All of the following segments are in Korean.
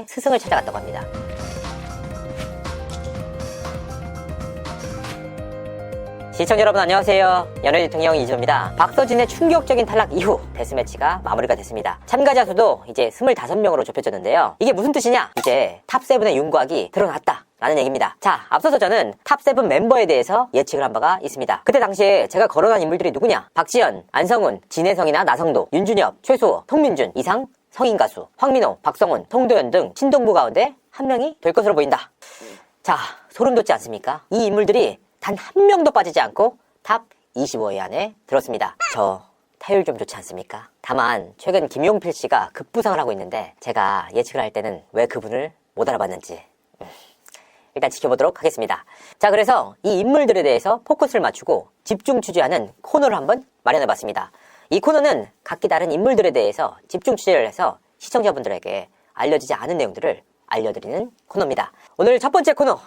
스승을 찾아갔다고 합니다. 시청자 여러분 안녕하세요. 연예 대통령 이준호입니다. 박서진의 충격적인 탈락 이후 데스매치가 마무리가 됐습니다. 참가자 수도 이제 25명으로 좁혀졌는데요. 이게 무슨 뜻이냐? 이제 탑7의 윤곽이 드러났다 라는 얘기입니다. 자, 앞서서 저는 탑7 멤버에 대해서 예측을 한 바가 있습니다. 그때 당시에 제가 거론한 인물들이 누구냐? 박지현, 안성훈, 진혜성이나 나성도, 윤준엽, 최수호, 통민준, 이상, 성인 가수, 황민호, 박성훈, 통도연 등 신동부 가운데 한 명이 될 것으로 보인다. 자, 소름 돋지 않습니까? 이 인물들이 단 한 명도 빠지지 않고 탑 25위 안에 들었습니다. 저 타율 좀 좋지 않습니까? 다만 최근 김용필 씨가 급부상을 하고 있는데 제가 예측을 할 때는 왜 그분을 못 알아봤는지 일단 지켜보도록 하겠습니다. 자, 그래서 이 인물들에 대해서 포커스를 맞추고 집중 취재하는 코너를 한번 마련해봤습니다. 이 코너는 각기 다른 인물들에 대해서 집중 취재를 해서 시청자분들에게 알려지지 않은 내용들을 알려드리는 코너입니다. 오늘 첫 번째 코너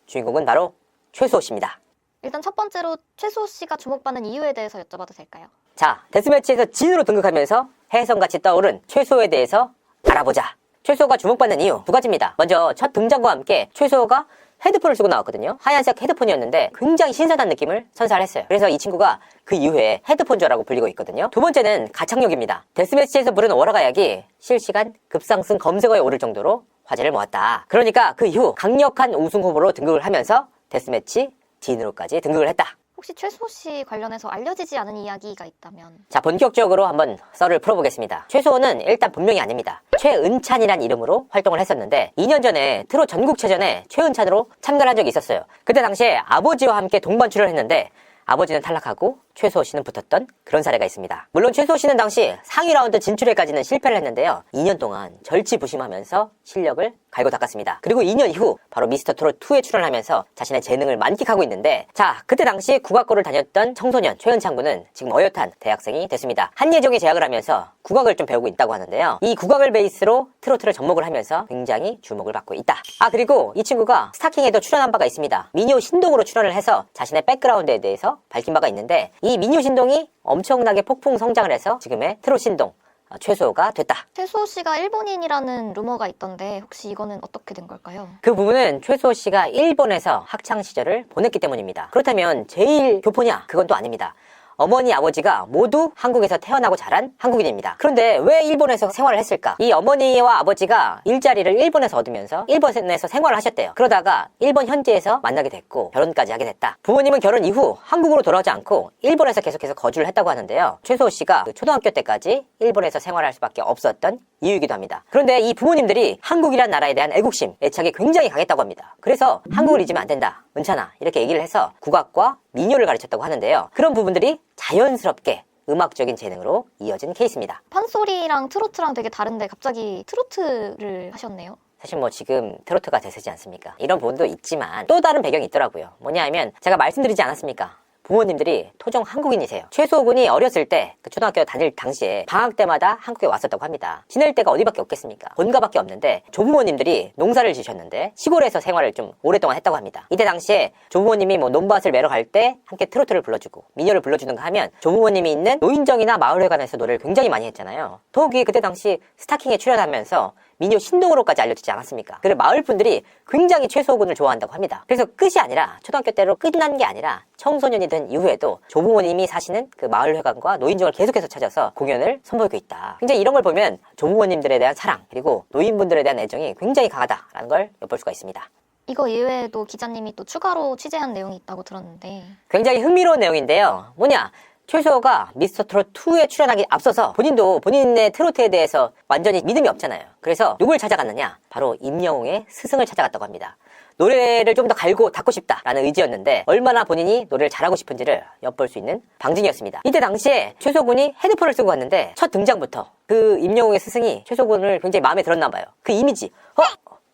주인공은 바로 최수호 씨입니다. 일단 첫 번째로 최수호 씨가 주목받는 이유에 대해서 여쭤봐도 될까요? 자, 데스매치에서 진으로 등극하면서 혜성같이 떠오른 최수호에 대해서 알아보자. 최수호가 주목받는 이유 두 가지입니다. 먼저 첫 등장과 함께 최수호가 헤드폰을 쓰고 나왔거든요. 하얀색 헤드폰이었는데 굉장히 신선한 느낌을 선사했어요. 그래서 이 친구가 그 이후에 헤드폰저라고 불리고 있거든요. 두 번째는 가창력입니다. 데스매치에서 부른 오라가약이 실시간 급상승 검색어에 오를 정도로 화제를 모았다. 그러니까 그 이후 강력한 우승 후보로 등극을 하면서 데스매치 진으로까지 등극을 했다. 혹시 최수호 씨 관련해서 알려지지 않은 이야기가 있다면? 자, 본격적으로 한번 썰을 풀어보겠습니다. 최수호는 일단 본명이 아닙니다. 최은찬이란 이름으로 활동을 했었는데 2년 전에 트롯 전국체전에 최은찬으로 참가를 한 적이 있었어요. 그때 당시에 아버지와 함께 동반 출연을 했는데 아버지는 탈락하고 최수호 씨는 붙었던 그런 사례가 있습니다. 물론 최수호 씨는 당시 상위 라운드 진출에까지는 실패를 했는데요. 2년 동안 절치부심하면서 실력을 갈고 닦았습니다. 그리고 2년 이후 바로 미스터 트롯 2에 출연하면서 자신의 재능을 만끽하고 있는데, 자, 그때 당시 국악고를 다녔던 청소년 최은찬 군은 지금 어엿한 대학생이 됐습니다. 한예종에 재학을 하면서 국악을 좀 배우고 있다고 하는데요. 이 국악을 베이스로 트로트를 접목을 하면서 굉장히 주목을 받고 있다. 아, 그리고 이 친구가 스타킹에도 출연한 바가 있습니다. 미녀 신동으로 출연을 해서 자신의 백그라운드에 대해서 밝힌 바가 있는데, 이 미녀 신동이 엄청나게 폭풍 성장을 해서 지금의 트롯 신동 최수호가 됐다. 최수호 씨가 일본인이라는 루머가 있던데 혹시 이거는 어떻게 된 걸까요? 그 부분은 최수호 씨가 일본에서 학창 시절을 보냈기 때문입니다. 그렇다면 제일 교포냐? 그건 또 아닙니다. 어머니, 아버지가 모두 한국에서 태어나고 자란 한국인입니다. 그런데 왜 일본에서 생활을 했을까? 이 어머니와 아버지가 일자리를 일본에서 얻으면서 일본에서 생활을 하셨대요. 그러다가 일본 현지에서 만나게 됐고 결혼까지 하게 됐다. 부모님은 결혼 이후 한국으로 돌아오지 않고 일본에서 계속해서 거주를 했다고 하는데요. 최수호 씨가 초등학교 때까지 일본에서 생활할 수밖에 없었던 이유이기도 합니다. 그런데 이 부모님들이 한국이란 나라에 대한 애국심, 애착이 굉장히 강했다고 합니다. 그래서 한국을 잊으면 안 된다, 은찬아, 이렇게 얘기를 해서 국악과 민요를 가르쳤다고 하는데요. 그런 부분들이 자연스럽게 음악적인 재능으로 이어진 케이스입니다. 판소리랑 트로트랑 되게 다른데 갑자기 트로트를 하셨네요. 사실 뭐 지금 트로트가 대세지 않습니까? 이런 부분도 있지만 또 다른 배경이 있더라고요. 뭐냐 하면 제가 말씀드리지 않았습니까? 부모님들이 토종 한국인이세요. 최수호 군이 어렸을 때 그 초등학교 다닐 당시에 방학 때마다 한국에 왔었다고 합니다. 지낼 데가 어디밖에 없겠습니까? 본가밖에 없는데 조부모님들이 농사를 지셨는데 시골에서 생활을 좀 오랫동안 했다고 합니다. 이때 당시에 조부모님이 뭐 논밭을 매러 갈 때 함께 트로트를 불러주고 민요를 불러주는가 하면 조부모님이 있는 노인정이나 마을회관에서 노래를 굉장히 많이 했잖아요. 더욱이 그때 당시 스타킹에 출연하면서 민요 신동으로까지 알려지지 않았습니까? 그래서 마을 분들이 굉장히 최수호 군을 좋아한다고 합니다. 그래서 끝이 아니라 초등학교 때로 끝난 게 아니라 청소년이 된 이후에도 조부모님이 사시는 그 마을회관과 노인정을 계속해서 찾아서 공연을 선보이고 있다. 굉장히 이런 걸 보면 조부모님들에 대한 사랑 그리고 노인분들에 대한 애정이 굉장히 강하다라는 걸 엿볼 수가 있습니다. 이거 이외에도 기자님이 또 추가로 취재한 내용이 있다고 들었는데. 굉장히 흥미로운 내용인데요. 뭐냐? 최수호가 미스터 트롯 2에 출연하기 앞서서 본인도 본인의 트로트에 대해서 완전히 믿음이 없잖아요. 그래서 누굴 찾아갔느냐? 바로 임영웅의 스승을 찾아갔다고 합니다. 노래를 좀 더 갈고 닦고 싶다라는 의지였는데 얼마나 본인이 노래를 잘하고 싶은지를 엿볼 수 있는 방증이었습니다. 이때 당시에 최수호 군이 헤드폰을 쓰고 갔는데 첫 등장부터 그 임영웅의 스승이 최수호 군을 굉장히 마음에 들었나 봐요. 그 이미지,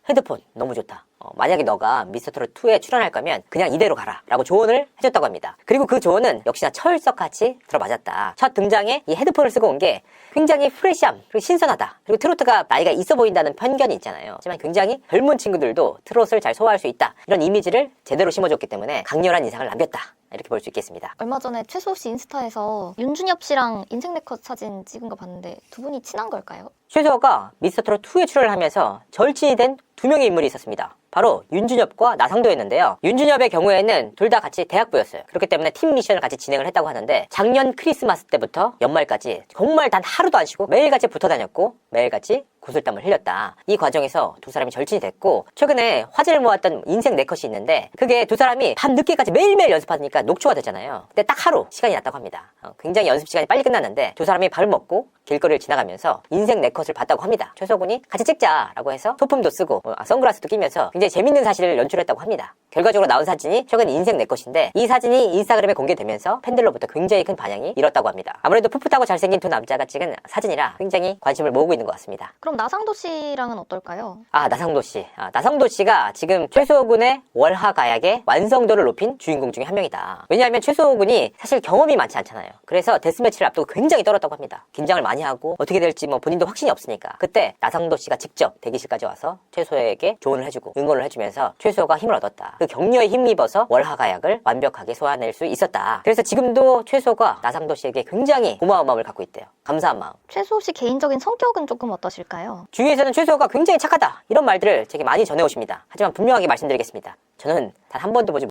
헤드폰 너무 좋다. 만약에 너가 미스터트롯2에 출연할 거면 그냥 이대로 가라 라고 조언을 해줬다고 합니다. 그리고 그 조언은 역시나 철석같이 들어맞았다. 첫 등장에 이 헤드폰을 쓰고 온 게 굉장히 프레시함 그리고 신선하다. 그리고 트로트가 나이가 있어 보인다는 편견이 있잖아요. 하지만 굉장히 젊은 친구들도 트롯을 잘 소화할 수 있다. 이런 이미지를 제대로 심어줬기 때문에 강렬한 인상을 남겼다. 이렇게 볼 수 있겠습니다. 얼마 전에 최수호 씨 인스타에서 윤준엽 씨랑 인생 네컷 사진 찍은 거 봤는데 두 분이 친한 걸까요? 최수호가 미스터트롯2에 출연을 하면서 절친이 된 두 명의 인물이 있었습니다. 바로 윤준엽과 나상도였는데요. 윤준엽의 경우에는 둘 다 같이 대학부였어요. 그렇기 때문에 팀 미션을 같이 진행을 했다고 하는데 작년 크리스마스 때부터 연말까지 정말 단 하루도 안 쉬고 매일같이 붙어 다녔고 매일같이 구슬땀을 흘렸다. 이 과정에서 두 사람이 절친이 됐고 최근에 화제를 모았던 인생 네컷이 있는데 그게 두 사람이 밤 늦게까지 매일매일 연습하니까 녹초가 됐잖아요. 근데 딱 하루 시간이 났다고 합니다. 굉장히 연습 시간이 빨리 끝났는데 두 사람이 밥을 먹고 길거리를 지나가면서 인생 네컷을 봤다고 합니다. 최수호군이 같이 찍자라고 해서 소품도 쓰고 선글라스도 끼면서 굉장히 재밌는 사실을 연출했다고 합니다. 결과적으로 나온 사진이 최근 인생 네컷인데 이 사진이 인스타그램에 공개되면서 팬들로부터 굉장히 큰 반향이 일었다고 합니다. 아무래도 풋풋하고 잘생긴 두 남자가 찍은 사진이라 굉장히 관심을 모으고 있는 것 같습니다. 그럼 나상도 씨랑은 어떨까요? 나상도 씨. 나상도 씨가 지금 최수호 군의 월하 가약의 완성도를 높인 주인공 중에 한 명이다. 왜냐하면 최수호 군이 사실 경험이 많지 않잖아요. 그래서 데스매치를 앞두고 굉장히 떨었다고 합니다. 긴장을 많이 하고 어떻게 될지 본인도 확신이 없으니까. 그때 나상도 씨가 직접 대기실까지 와서 최수호에게 조언을 해주고 응원을 해주면서 최수호가 힘을 얻었다. 그 격려에 힘입어서 월하 가약을 완벽하게 소화낼 수 있었다. 그래서 지금도 최수호가 나상도 씨에게 굉장히 고마운 마음을 갖고 있대요. 감사한 마음. 최수호 씨 개인적인 성격은 조금 어떠실까요? 주위에서는 최수호가 굉장히 착하다 이런 말들을 제게 많이 전해오십니다. 하지만 분명하게 말씀드리겠습니다. 저는 단 한 번도 보지